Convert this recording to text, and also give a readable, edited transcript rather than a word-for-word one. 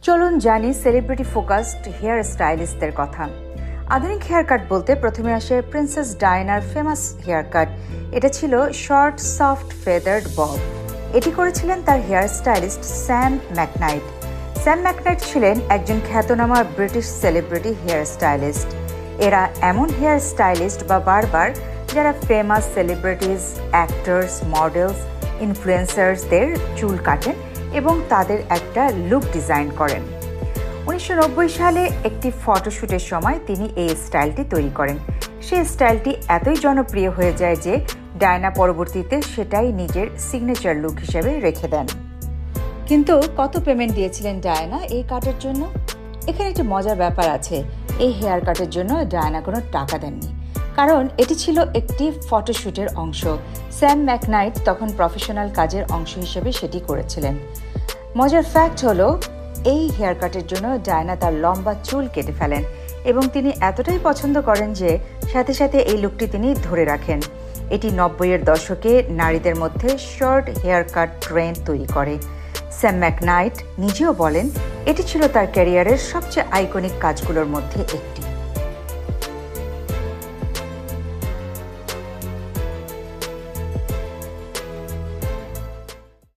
চলুন জানি celebrity focused hair স্টাইলিস্টদের কথা। আধুনিক হেয়ার কাট বলতে প্রথমে আসে প্রিন্সেস ডায়নার ফেমাস হেয়ার কাট। এটা ছিল শর্ট সফট ফেদার্ড বব। এটি করেছিলেন তার hair stylist Sam McKnight. Sam McKnight ছিলেন একজন খ্যাতনামা ব্রিটিশ সেলিব্রিটি হেয়ার স্টাইলিস্ট। এরা এমন হেয়ার স্টাইলিস্ট বা বারবার যারা ফেমাস সেলিব্রিটিজ, অ্যাক্টর্স, মডেলস, ইনফ্লুয়েন্সার্সদের চুল কাটেন এবং তাদের একটা লুক ডিজাইন করেন। 1990 সালে একটি ফটোশ্যুটের সময় তিনি এই স্টাইলটি তৈরি করেন। সেই স্টাইলটি এতই জনপ্রিয় হয়ে যায় যে ডায়না পরবর্তীতে সেটাই নিজের সিগনেচার লুক হিসেবে রেখে দেন। কিন্তু কত পেমেন্ট দিয়েছিলেন ডায়না এই কাটের জন্য? এখানে একটি মজার ব্যাপার আছে। এই হেয়ার কাটের জন্য ডায়না কোনো টাকা দেননি, কারণ এটি ছিল একটি ফটোশ্যুটের অংশ। স্যাম ম্যাকনাইট তখন প্রফেশনাল কাজের অংশ হিসেবে সেটি করেছিলেন। মজার ফ্যাক্ট হলো, এই হেয়ার কাটের জন্য ডায়না তার লম্বা চুল কেটে ফেলেন এবং তিনি এতটাই পছন্দ করেন যে সাথে সাথে এই লুকটি তিনি ধরে রাখেন। এটি 90-এর দশকে নারীদের মধ্যে শর্ট হেয়ার কাট ট্রেন্ড তৈরি করে। স্যাম ম্যাকনাইট নিজেও বলেন, এটি ছিল তার ক্যারিয়ারের সবচেয়ে আইকনিক কাজগুলোর মধ্যে একটি।